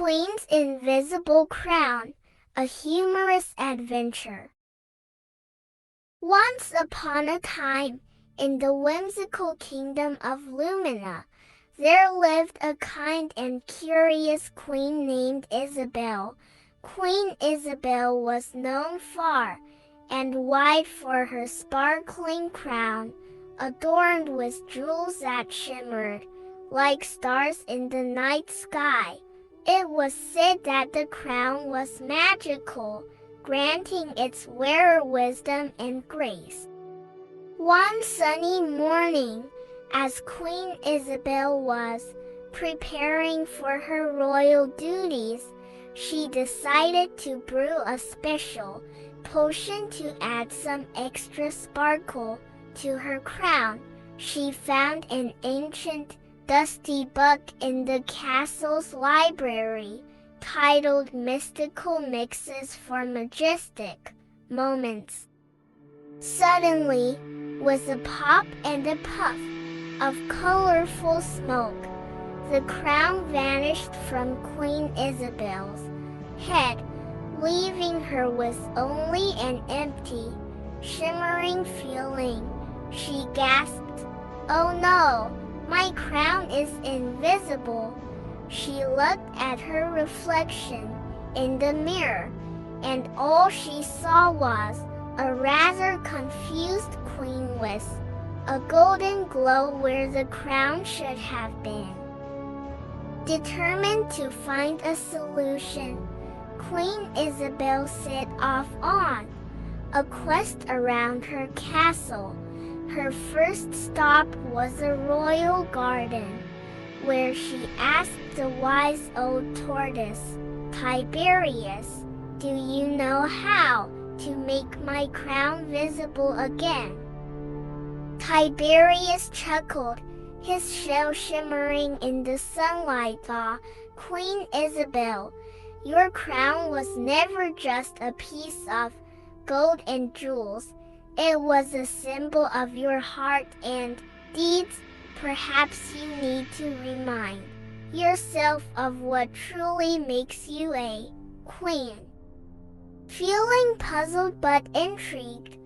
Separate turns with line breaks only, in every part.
Queen's Invisible Crown, a humorous adventure. Once upon a time, in the whimsical kingdom of Lumina, there lived a kind and curious queen named Isabel. Queen Isabel was known far and wide for her sparkling crown, adorned with jewels that shimmered like stars in the night sky. It was said that the crown was magical, granting its wearer wisdom and grace. One sunny morning, as Queen Isabel was preparing for her royal duties, she decided to brew a special potion to add some extra sparkle to her crown. She found an ancient, dusty book in the castle's library, titled Mystical Mixes for Majestic Moments. Suddenly, with a pop and a puff of colorful smoke, the crown vanished from Queen Isabel's head, leaving her with only an empty, shimmering feeling. She gasped, "Oh no! My crown is invisible." She looked at her reflection in the mirror, and all she saw was a rather confused queen with a golden glow where the crown should have been. Determined to find a solution, Queen Isabel set off on a quest around her castle. Her first stop was a royal garden, where she asked the wise old tortoise, "Tiberius, do you know how to make my crown visible again?" Tiberius chuckled, his shell shimmering in the sunlight. "Ah, Queen Isabel, your crown was never just a piece of gold and jewels. It was a symbol of your heart and deeds. Perhaps you need to remind yourself of what truly makes you a queen." Feeling puzzled but intrigued,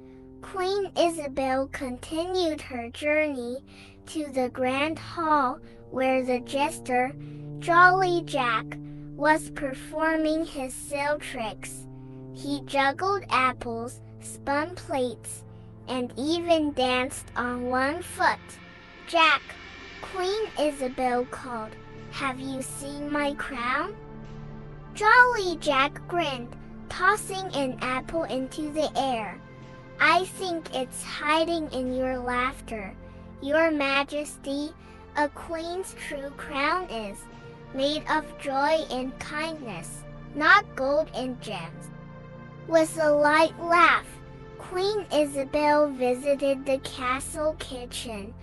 Queen Isabel continued her journey to the grand hall where the jester, Jolly Jack, was performing his sail tricks. He juggled apples, spun plates, and even danced on one foot. "Jack," Queen Isabel called, "have you seen my crown?" Jolly Jack grinned, tossing an apple into the air. "I think it's hiding in your laughter, Your Majesty. A queen's true crown is made of joy and kindness, not gold and gems." With a light laugh, Queen Isabel visited the castle kitchen,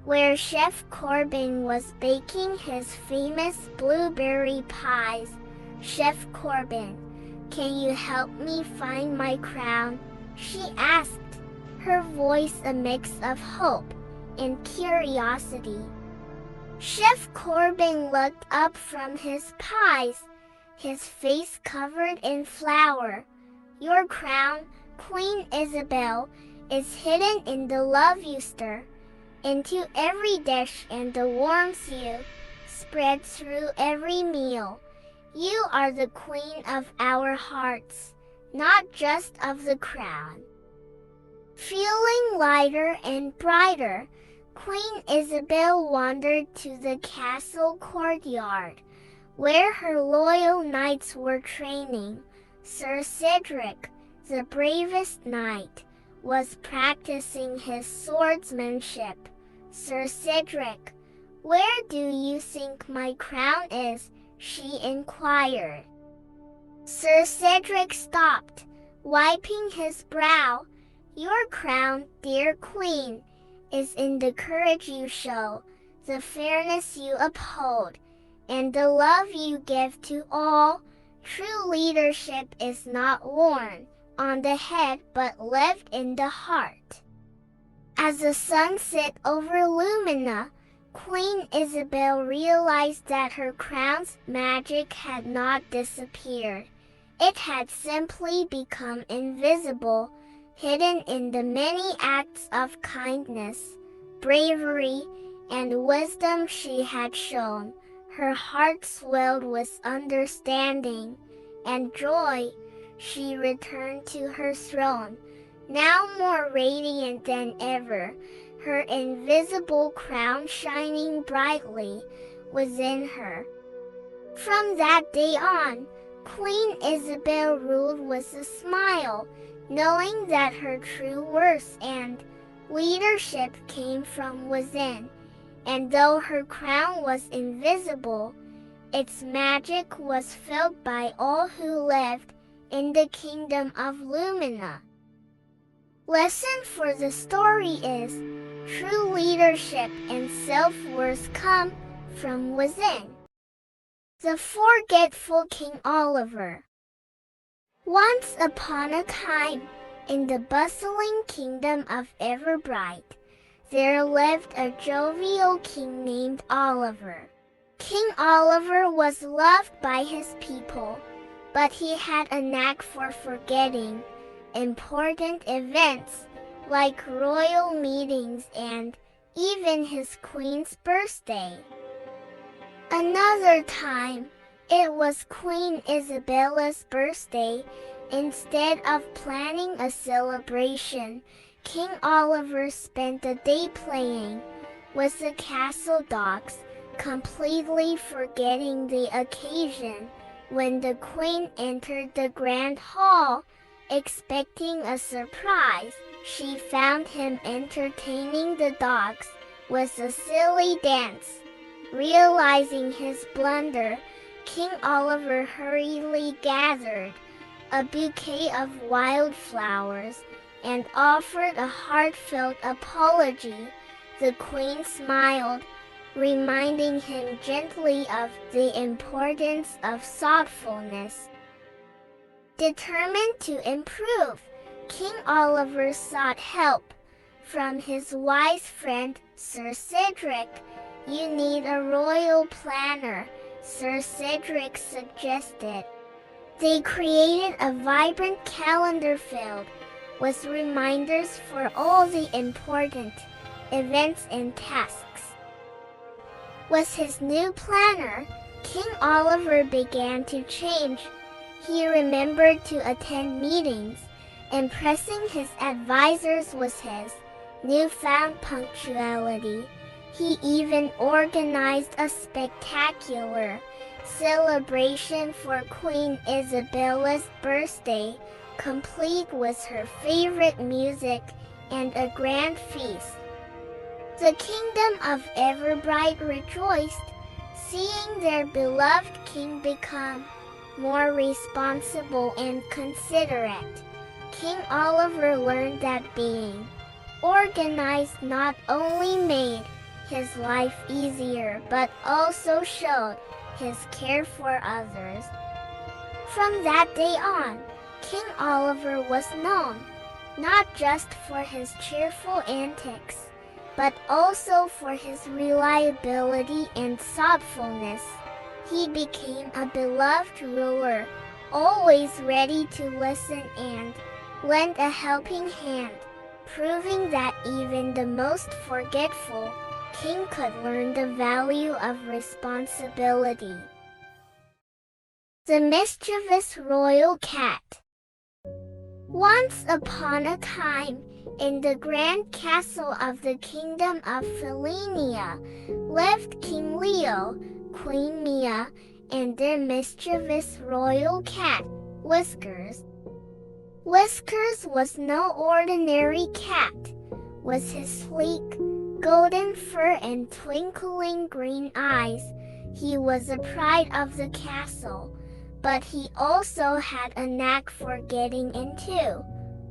where Chef Corbin was baking his famous blueberry pies. "Chef Corbin, can you help me find my crown?" she asked, her voice a mix of hope and curiosity. Chef Corbin looked up from his pies, his face covered in flour. "Your crown, Queen Isabel, is hidden in the love you stir into every dish and the warmth you spread through every meal. You are the queen of our hearts, not just of the crown." Feeling lighter and brighter, Queen Isabel wandered to the castle courtyard, where her loyal knights were training. Sir Cedric, the bravest knight, was practicing his swordsmanship. "Sir Cedric, where do you think my crown is?" she inquired. Sir Cedric stopped, wiping his brow. "Your crown, dear queen, is in the courage you show, the fairness you uphold, and the love you give to all. True leadership is not worn on the head but lived in the heart." As the sun set over Lumina, Queen Isabel realized that her crown's magic had not disappeared. It had simply become invisible, hidden in the many acts of kindness, bravery, and wisdom she had shown. Her heart swelled with understanding and joy. She returned to her throne, now more radiant than ever, her invisible crown shining brightly within her. From that day on, Queen Isabel ruled with a smile, knowing that her true worth and leadership came from within. And though her crown was invisible, its magic was felt by all who lived in the kingdom of Lumina. Lesson for the story is, true leadership and self-worth come from within. The Forgetful King Oliver. Once upon a time, in the bustling kingdom of Everbright, there lived a jovial king named Oliver. King Oliver was loved by his people, but he had a knack for forgetting important events like royal meetings and even his queen's birthday. Another time, it was Queen Isabella's birthday. Instead of planning a celebration, King Oliver spent the day playing with the castle dogs, completely forgetting the occasion. When the queen entered the grand hall, expecting a surprise, she found him entertaining the dogs with a silly dance. Realizing his blunder, King Oliver hurriedly gathered a bouquet of wildflowers and offered a heartfelt apology. The queen smiled, reminding him gently of the importance of thoughtfulness. Determined to improve, King Oliver sought help from his wise friend, Sir Cedric. "You need a royal planner," Sir Cedric suggested. They created a vibrant calendar filled with reminders for all the important events and tasks. With his new planner, King Oliver began to change. He remembered to attend meetings, impressing his advisors with his newfound punctuality. He even organized a spectacular celebration for Queen Isabella's birthday, complete with her favorite music and a grand feast. The kingdom of Everbright rejoiced, seeing their beloved king become more responsible and considerate. King Oliver learned that being organized not only made his life easier but also showed his care for others. From that day on, King Oliver was known not just for his cheerful antics, but also for his reliability and thoughtfulness. He became a beloved ruler, always ready to listen and lend a helping hand, proving that even the most forgetful king could learn the value of responsibility. The Mischievous Royal Cat. Once upon a time, in the grand castle of the kingdom of Felinia, lived King Leo, Queen Mia, and their mischievous royal cat, Whiskers. Whiskers was no ordinary cat. With his sleek, golden fur and twinkling green eyes, he was a pride of the castle, but he also had a knack for getting into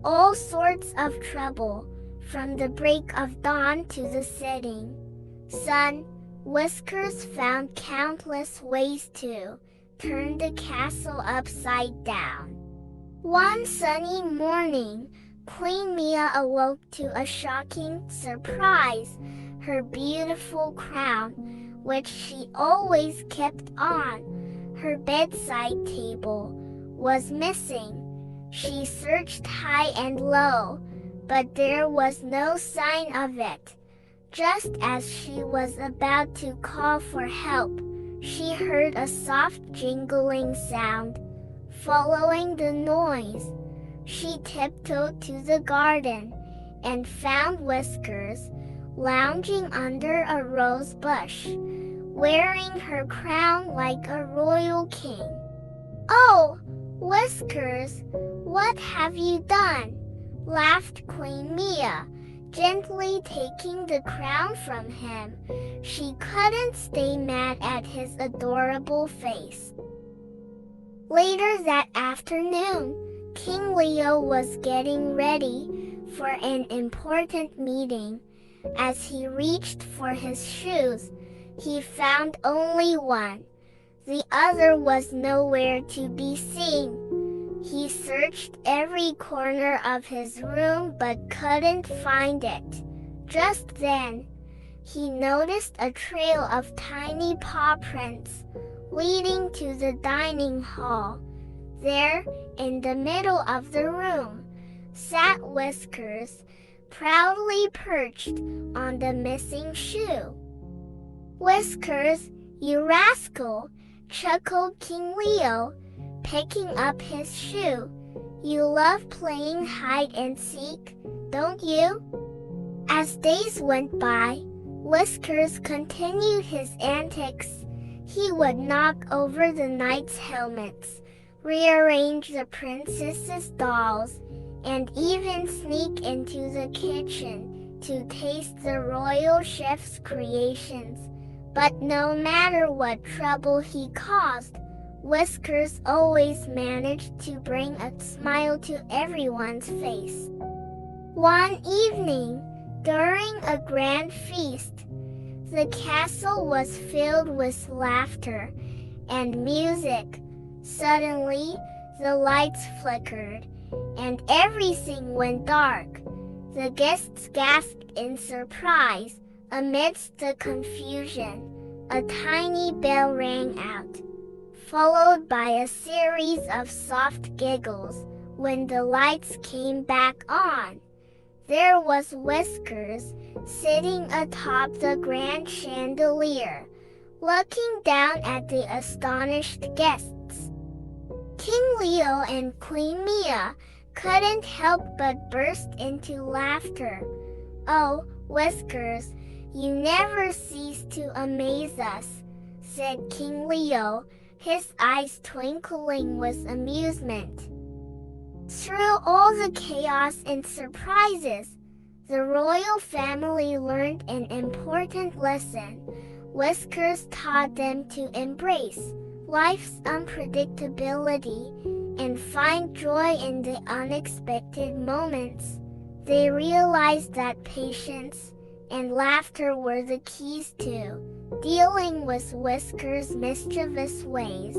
all sorts of trouble, from the break of dawn to the setting sun. Whiskers found countless ways to turn the castle upside down. One sunny morning, Queen Mia awoke to a shocking surprise. Her beautiful crown, which she always kept on her bedside table, was missing. She searched high and low, but there was no sign of it. Just as she was about to call for help, she heard a soft jingling sound. Following the noise, she tiptoed to the garden and found Whiskers lounging under a rose bush, wearing her crown like a royal king. "Oh, Whiskers, what have you done?" laughed Queen Mia, gently taking the crown from him. She couldn't stay mad at his adorable face. Later that afternoon, King Leo was getting ready for an important meeting. As he reached for his shoes, he found only one. The other was nowhere to be seen. He searched every corner of his room but couldn't find it. Just then, he noticed a trail of tiny paw prints leading to the dining hall. There, in the middle of the room, sat Whiskers, proudly perched on the missing shoe. "Whiskers, you rascal!" chuckled King Leo, picking up his shoe. "You love playing hide and seek, don't you?" As days went by, Whiskers continued his antics. He would knock over the knights' helmets, rearrange the princesses' dolls, and even sneak into the kitchen to taste the royal chef's creations. But no matter what trouble he caused, Whiskers always managed to bring a smile to everyone's face. One evening, during a grand feast, the castle was filled with laughter and music. Suddenly, the lights flickered, and everything went dark. The guests gasped in surprise. Amidst the confusion, a tiny bell rang out, followed by a series of soft giggles. When the lights came back on, there was Whiskers sitting atop the grand chandelier, looking down at the astonished guests. King Leo and Queen Mia couldn't help but burst into laughter. "Oh, Whiskers, you never cease to amaze us," said King Leo, his eyes twinkling with amusement. Through all the chaos and surprises, the royal family learned an important lesson. Whiskers taught them to embrace life's unpredictability and find joy in the unexpected moments. They realized that patience and laughter were the keys to dealing with Whiskers' mischievous ways.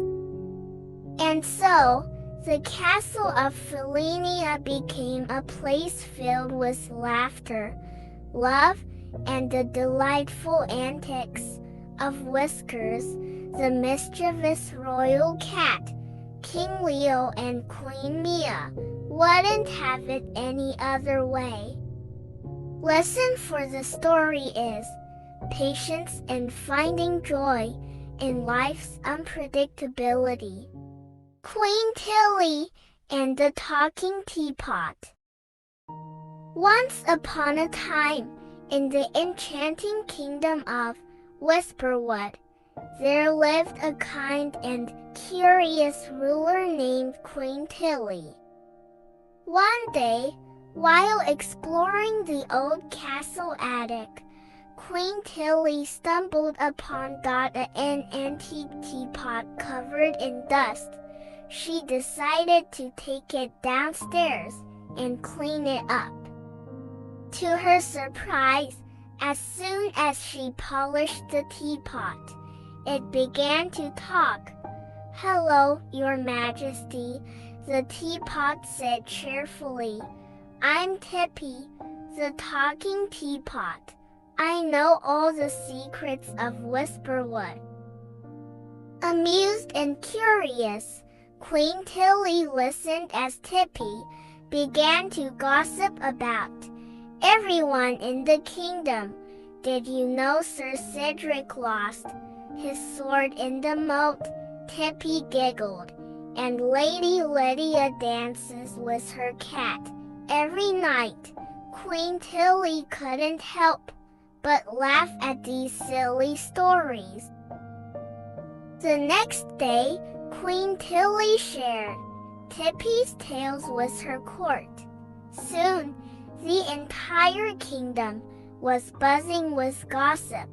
And so, the castle of Felinia became a place filled with laughter, love, and the delightful antics of Whiskers, the mischievous royal cat. King Leo and Queen Mia wouldn't have it any other way. Lesson for the story is patience and finding joy in life's unpredictability. Queen Tilly and the Talking Teapot. Once upon a time, in the enchanting kingdom of Whisperwood, there lived a kind and curious ruler named Queen Tilly. One day, while exploring the old castle attic, Queen Tilly stumbled upon an antique teapot covered in dust. She decided to take it downstairs and clean it up. To her surprise, as soon as she polished the teapot, it began to talk. "Hello, Your Majesty," the teapot said cheerfully. I'm Tippy, the talking teapot. I know all the secrets of Whisperwood. Amused and curious, Queen Tilly listened as Tippy began to gossip about everyone in the kingdom. Did you know Sir Cedric lost his sword in the moat? Tippy giggled. And Lady Lydia dances with her cat every night. Queen Tilly couldn't help but laugh at these silly stories. The next day, Queen Tilly shared Tippy's tales with her court. Soon, the entire kingdom was buzzing with gossip.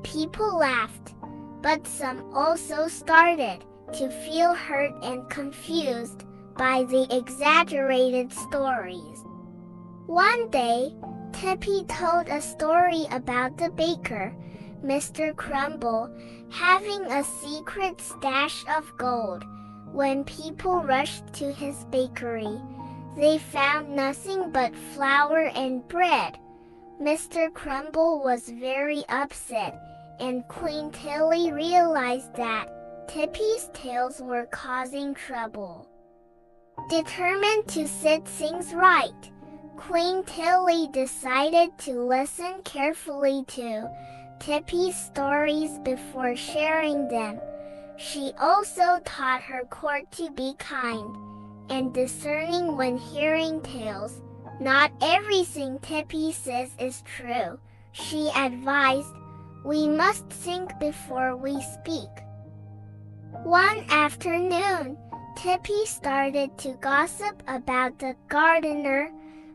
People laughed, but some also started to feel hurt and confused by the exaggerated stories. One day, Tippy told a story about the baker, Mr. Crumble, having a secret stash of gold. When people rushed to his bakery, they found nothing but flour and bread. Mr. Crumble was very upset, and Queen Tilly realized that Tippy's tales were causing trouble. Determined to set things right, Queen Tilly decided to listen carefully to Tippy's stories before sharing them. She also taught her court to be kind and discerning when hearing tales. Not everything Tippy says is true, she advised. We must think before we speak. One afternoon, Tippy started to gossip about the gardener,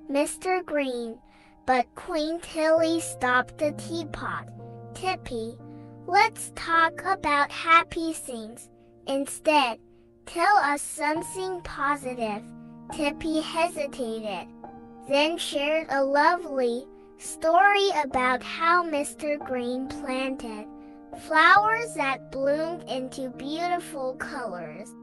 Mr. Green, but Queen Tilly stopped the teapot. Tippy, let's talk about happy things. Instead, tell us something positive. Tippy hesitated, then shared a lovely story about how Mr. Green planted flowers that bloomed into beautiful colors.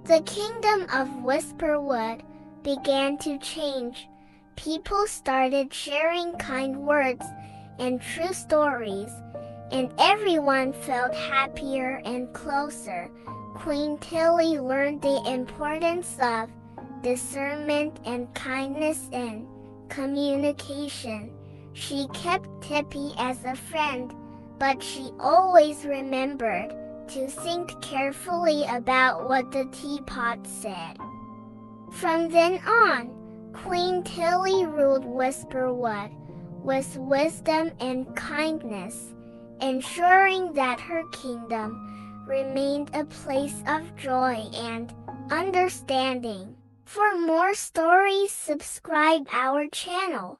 The kingdom of Whisperwood began to change. People started sharing kind words and true stories, and everyone felt happier and closer. Queen Tilly learned the importance of discernment and kindness in communication. She kept Tippy as a friend, but she always remembered to think carefully about what the teapot said. From then on, Queen Tilly ruled Whisperwood with wisdom and kindness, ensuring that her kingdom remained a place of joy and understanding. For more stories, subscribe our channel.